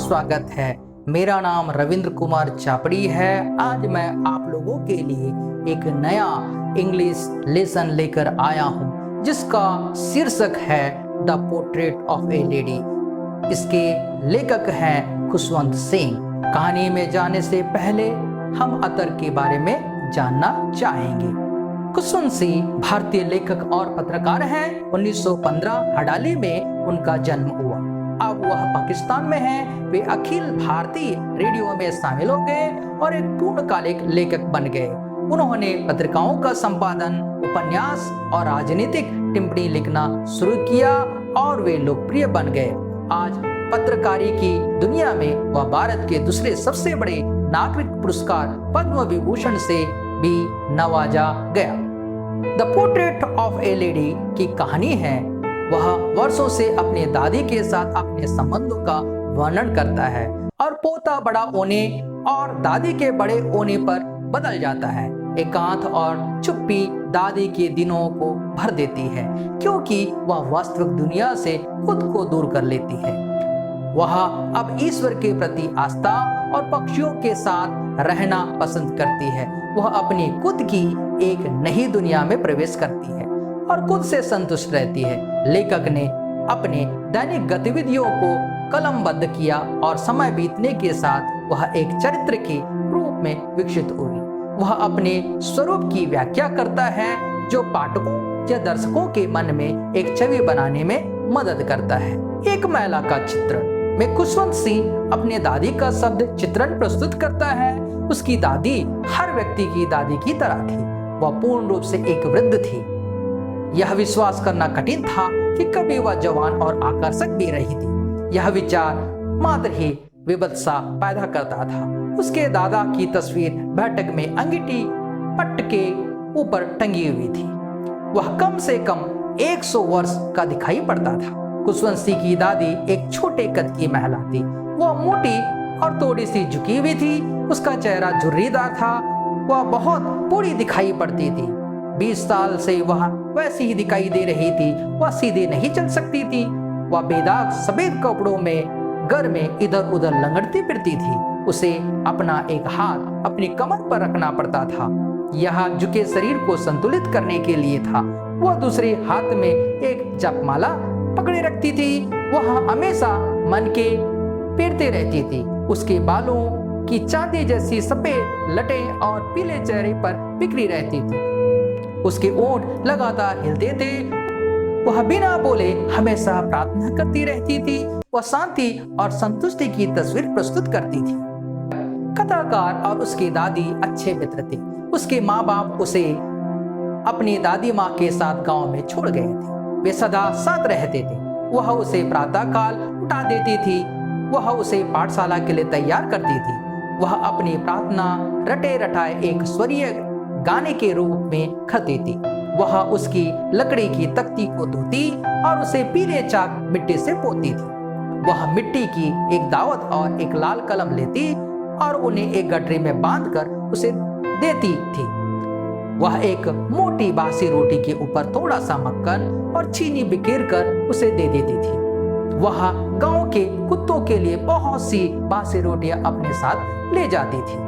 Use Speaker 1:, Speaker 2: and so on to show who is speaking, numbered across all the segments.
Speaker 1: स्वागत है। मेरा नाम रविंद्र कुमार चापड़ी है। आज मैं आप लोगों के लिए एक नया इंग्लिश लेसन लेकर आया हूँ जिसका शीर्षक है the portrait of A lady. इसके लेखक हैं खुशवंत सिंह। कहानी में जाने से पहले हम अतर के बारे में जानना चाहेंगे। खुशवंत सिंह भारतीय लेखक और पत्रकार हैं। 1915 हडाली में उनका जन्म हुआ। अब वह पाकिस्तान में हैं। वे अखिल भारतीय रेडियो में शामिल हो गए और एक पूर्णकालिक लेखक बन गए। उन्होंने पत्रिकाओं का संपादन, उपन्यास और राजनीतिक टिप्पणी लिखना शुरू किया और वे लोकप्रिय बन गए। आज पत्रकारी की दुनिया में वह भारत के दूसरे सबसे बड़े नागरिक पुरस्कार पद्म विभूषण से भी नवाजा गया। The portrait of A lady की कहानी है। वह वर्षों से अपने दादी के साथ अपने संबंधों का वर्णन करता है और पोता बड़ा होने और दादी के बड़े होने पर बदल जाता है। एकांत और चुप्पी दादी के दिनों को भर देती है क्योंकि वह वास्तविक दुनिया से खुद को दूर कर लेती है। वह अब ईश्वर के प्रति आस्था और पक्षियों के साथ रहना पसंद करती है। वह अपनी खुद की एक नई दुनिया में प्रवेश करती है और खुद से संतुष्ट रहती है। लेखक ने अपने दैनिक गतिविधियों को कलमबद्ध किया और समय बीतने के साथ वह एक चरित्र के रूप में विकसित हुई। वह अपने स्वरूप की व्याख्या करता है जो पाठकों या दर्शकों के मन में एक छवि बनाने में मदद करता है। एक महिला का चित्रण में खुशवंत सिंह अपने दादी का शब्द चित्रण प्रस्तुत करता है। उसकी दादी हर व्यक्ति की दादी की तरह थी। वह पूर्ण रूप से एक वृद्ध थी। यह विश्वास करना कठिन था कि कभी वह जवान और आकर्षक भी रही थी। यह विचार मात्र ही विवत्सा पैदा करता था। उसके दादा की तस्वीर बैठक में अंगीठी पट्ट के ऊपर टंगी हुई थी। वह कम से कम 100 वर्ष का दिखाई पड़ता था। खुशवंत सिंह की दादी एक छोटे कद की महिला थी। वह मोटी और थोड़ी सी झुकी हुई थी। उसका चेहरा झुर्रीदार था। वह बहुत बूढ़ी दिखाई पड़ती थी। 20 साल से वह वैसी ही दिखाई दे रही थी। वह सीधे नहीं चल सकती थी। वह बेदाग सफेद कपड़ों में घर में इधर उधर लंगड़ती फिरती थी। उसे अपना एक हाथ अपनी कमर पर रखना पड़ता था। यह झुके शरीर को संतुलित करने के लिए था। वह दूसरे हाथ में एक जपमाला पकड़े रखती थी। वह हमेशा मन के फेरते रहती थी। उसके बालों की चांदी जैसी सफेद लटें और पीले चेहरे पर बिखरी रहती थी। उसके ओंठ लगातार हिलते थे। वह बिना बोले हमेशा प्रार्थना करती रहती थी। वह शांति और संतुष्टि की तस्वीर प्रस्तुत करती थी। कथाकार और उसकी दादी अच्छे मित्र थे। उसके माँ बाप उसे अपनी दादी माँ के साथ गांव में छोड़ गए थे। वे सदा साथ रहते थे। वह उसे प्रातः काल उठा देती थी। वह उसे पाठशाला के लिए तैयार करती थी। वह अपनी प्रार्थना रटे रटाए एक स्वरीय गाने के रूप में करती थी। वह उसकी लकड़ी की तख्ती को धोती और उसे पीले चाक मिट्टी से पोती थी। वह मिट्टी की एक दावत और एक लाल कलम लेती और उन्हें एक गठरी में बांधकर उसे देती थी। वह एक मोटी बासी रोटी के ऊपर थोड़ा सा मक्खन और चीनी बिखेर कर उसे दे देती थी। वह गांव के कुत्तों के लिए बहुत सी बासी रोटियां अपने साथ ले जाती थी।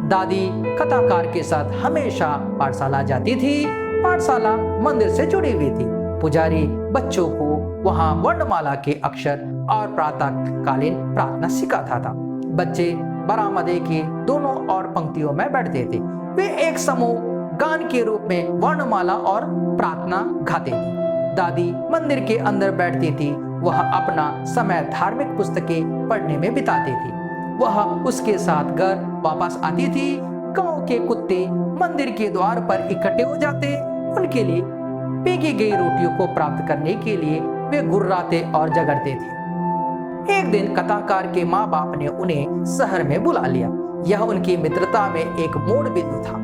Speaker 1: दादी कथाकार के साथ हमेशा पाठशाला जाती थी। पाठशाला मंदिर से जुड़ी हुई थी। पुजारी बच्चों को वहां वर्णमाला के अक्षर और प्रातःकालीन प्रार्थना सिखाता था। बच्चे बरामदे के दोनों और पंक्तियों में बैठते थे। वे एक समूह गान के रूप में वर्णमाला और प्रार्थना गाते थे। दादी मंदिर के अंदर बैठती थी। वह अपना समय धार्मिक पुस्तकें पढ़ने में बिताती थी। वह उसके साथ घर वापस आती थी। गांव के कुत्ते मंदिर के द्वार पर इकट्ठे हो जाते। उनके लिए फेंकी गई रोटियों को प्राप्त करने के लिए वे गुर्राते और झगड़ते थे। एक दिन कथाकार के माँ बाप ने उन्हें शहर में बुला लिया। यह उनकी मित्रता में एक मोड़ बिंदु था।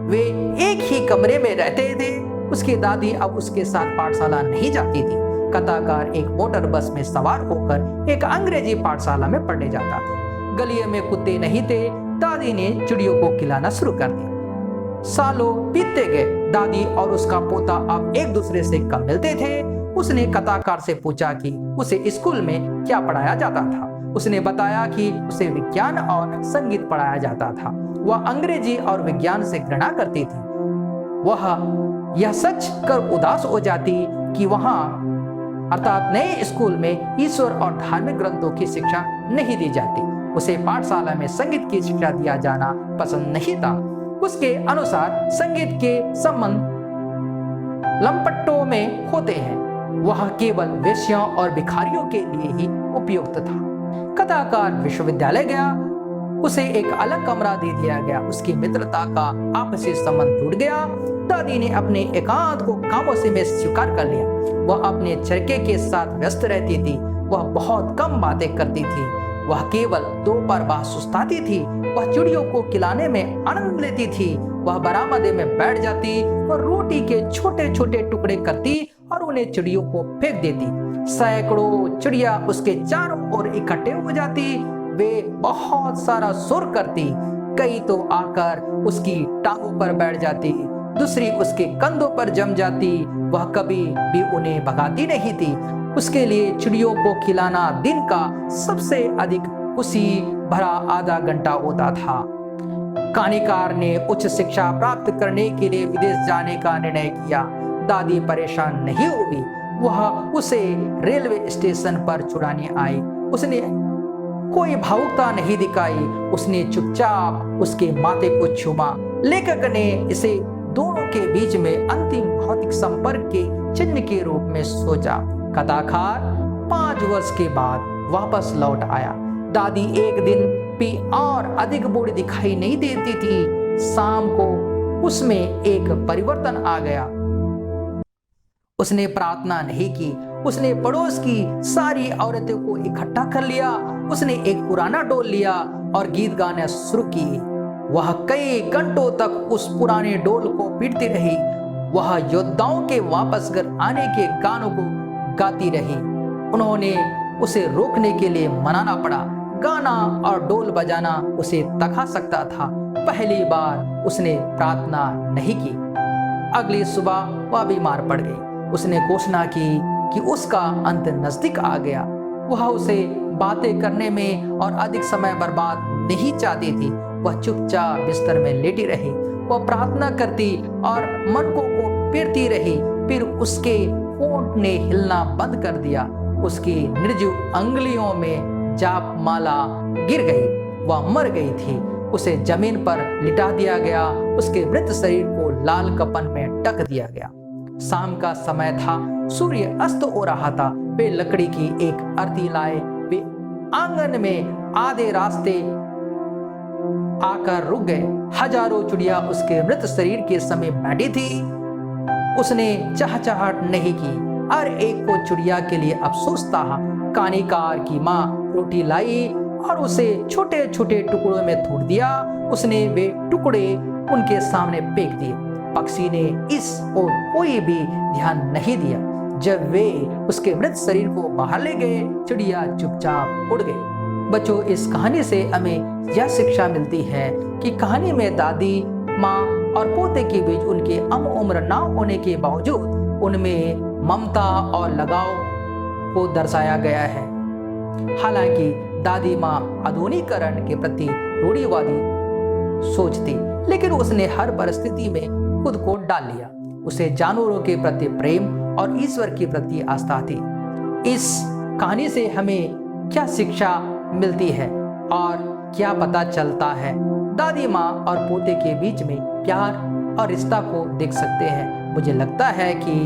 Speaker 1: वे एक ही कमरे में रहते थे। उसकी दादी अब उसके साथ पाठशाला नहीं जाती थी। कथाकार एक मोटर बस में सवार होकर एक अंग्रेजी पाठशाला में पढ़ने जाता था। गलिये में कुत्ते नहीं थे। दादी ने चिड़ियों को खिलाना शुरू कर दिया। सालों बीतते गए। दादी और उसका पोता अब एक दूसरे से कम मिलते थे। उसने कथाकार से पूछा कि उसे स्कूल में क्या पढ़ाया जाता था। उसने बताया कि उसे विज्ञान और संगीत पढ़ाया जाता था। वह अंग्रेजी और विज्ञान से घृणा करती थी। वह यह सच कर उदास हो जाती कि वहां अर्थात नए स्कूल में ईश्वर और धार्मिक ग्रंथों की शिक्षा नहीं दी जाती। उसे पाठशाला में संगीत की शिक्षा दिया जाना पसंद नहीं था। उसके अनुसार संगीत के संबंध लंपटों में होते हैं। वह केवल वेश्याओं और भिखारियों के लिए ही उपयुक्त था। कथाकार विश्वविद्यालय गया। उसे एक अलग कमरा दे दिया गया। उसकी मित्रता का आपसी संबंध टूट गया। दादी ने अपने एकांत को खामोशी में स्वीकार कर लिया। वह अपने चरखे के साथ व्यस्त रहती थी। वह बहुत कम बातें करती थी। वह केवल दोपहर सुस्ताती थी। वह चिड़ियों को खिलाने में आनंद लेती थी। वह बरामदे में बैठ जाती और रोटी के छोटे छोटे टुकड़े करती और उन्हें चिड़ियों को फेंक देती। सैकड़ों चिड़िया उसके चारों ओर इकट्ठे हो जाती। वे बहुत सारा शोर करती। कई तो आकर उसकी टांगों पर बैठ जाती, दूसरी उसके कंधों पर जम जाती। वह कभी भी उन्हें भगाती नहीं थी। उसके लिए चिड़ियों को खिलाना दिन का सबसे अधिक खुशी भरा आधा घंटा होता था। कहानीकार ने उच्च शिक्षा प्राप्त करने के लिए विदेश जाने का निर्णय किया। दादी परेशान नहीं हुई। वह उसे रेलवे स्टेशन पर छुड़ाने आई। उसने कोई भावुकता नहीं दिखाई। उसने चुपचाप उसके माथे को छुआ। लेखक ने इसे दोनों के बीच में अंतिम भौतिक संपर्क के चिन्ह के रूप में सोचा। कथाकार 5 वर्ष के बाद वापस लौट आया। दादी एक दिन भी और अधिक बूढ़ी दिखाई नहीं देती थी। शाम को उसमें एक परिवर्तन आ गया। उसने प्रार्थना नहीं की। उसने पड़ोस की सारी औरतों को इकट्ठा कर लिया। उसने एक पुराना डोल लिया और गीत गाना शुरू किए। वह कई घंटों तक उस पुराने डोल को पीटती रही। वह योद्धाओं के वापस घर आने के गानों को गाती रही। उन्होंने उसे रोकने के लिए मनाना पड़ा। गाना और डोल बजाना उसे थका सकता था। पहली बार उसने प्रार्थना नहीं की। अगली सुबह वह बीमार पड़ गई। उसने घोषणा की कि उसका अंत नजदीक आ गया। वह उसे बातें करने में और अधिक समय बर्बाद नहीं चाहती थी। वह चुपचाप बिस्तर में लेटी रही। वह प्रार्थना करती और मन को पीटती रही। फिर उसके होंठ ने हिलना बंद कर दिया। उसकी निर्जीव अंगुलियों में जाप माला गिर गई। वह मर गई थी। उसे जमीन पर लिटा दिया गया। उसके मृत शरीर को लाल कफन में ढक दिया गया। शाम का समय था। सूर्य अस्त हो रहा था। वे लकड़ी की एक अर्ती लाए। वे आंगन में आधे रास्ते आकर रुक गए। हजारों चिड़िया उसके मृत शरीर के समीप बैठी थी। उसने चहचहाट नहीं की। हर एक को चिड़िया के लिए अफसोस था। कहानीकार की माँ रोटी लाई और उसे छोटे छोटे टुकड़ों में तोड़ दिया। उसने वे टुकड़े उनके सामने फेंक दिए। पक्षी ने इस और कोई भी ध्यान नहीं दिया। जब वे उसके मृत शरीर को बाहर ले गए, चिड़िया चुपचाप उड़ गई। बच्चों, इस कहानी से हमें यह शिक्षा मिलती है कि कहानी में दादी, माँ और पोते के बीच उनके उम्र ना होने के बावजूद उनमें ममता और लगाव को दर्शाया गया है। हालांकि दादी माँ आधुनिकीकरण के प्रति रूढ़िवादी सोच थी, लेकिन उसने हर परिस्थिति में खुद को डाल लिया। उसे जानवरों के प्रति प्रेम और ईश्वर के प्रति आस्था थी। इस कहानी से हमें क्या शिक्षा मिलती है और क्या पता चलता है? दादी माँ और पोते के बीच में प्यार और रिश्ता को देख सकते हैं। मुझे लगता है कि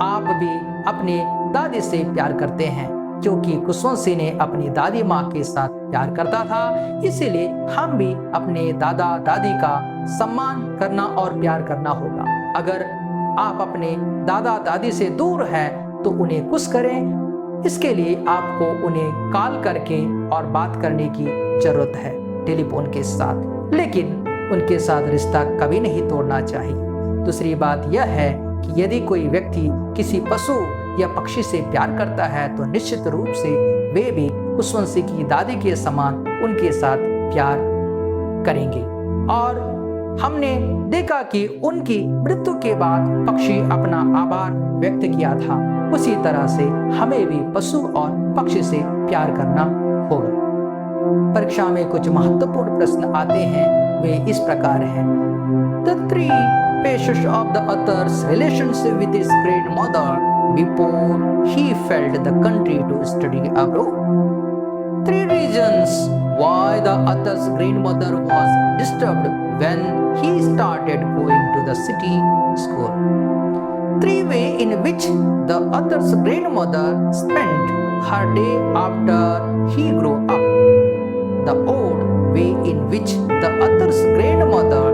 Speaker 1: आप भी अपने दादी से प्यार करते हैं, क्योंकि खुशवंत सिंह ने अपनी दादी माँ के साथ प्यार करता था। इसीलिए हम भी अपने दादा दादी का सम्मान करना और प्यार करना होगा। अगर आप अपने दादा दादी से दूर हैं तो उन्हें खुश करें। इसके लिए आपको उन्हें कॉल करके और बात करने की जरूरत है टेलीफोन के साथ, लेकिन उनके साथ रिश्ता कभी नहीं तोड़ना चाहिए। दूसरी बात यह है कि यदि कोई व्यक्ति किसी पशु या पक्षी से प्यार करता है तो निश्चित रूप से वे भी खुशवंत सिंह की दादी के समान उनके साथ प्यार करेंगे। और हमने देखा कि उनकी मृत्यु के बाद पक्षी अपना आभार व्यक्त किया था। उसी तरह से हमें भी पशु और पक्षी से प्यार करना होगा। परीक्षा में कुछ महत्वपूर्ण प्रश्न आते हैं, वे इस प्रकार हैं। The three phases of the author's relationship with his grandmother before he fled the country to study abroad. Three reasons why the author's grandmother was disturbed when he started going to the city school. Three ways in which the author's grandmother spent her day after he grew up. The odd way in which the author's grandmother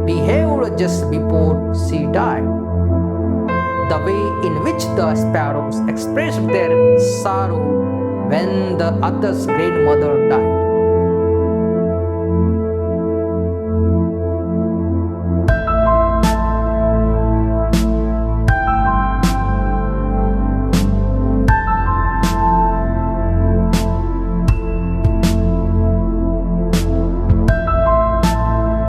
Speaker 1: behaved just before she died. The way in which the sparrows expressed their sorrow when the author's grandmother died.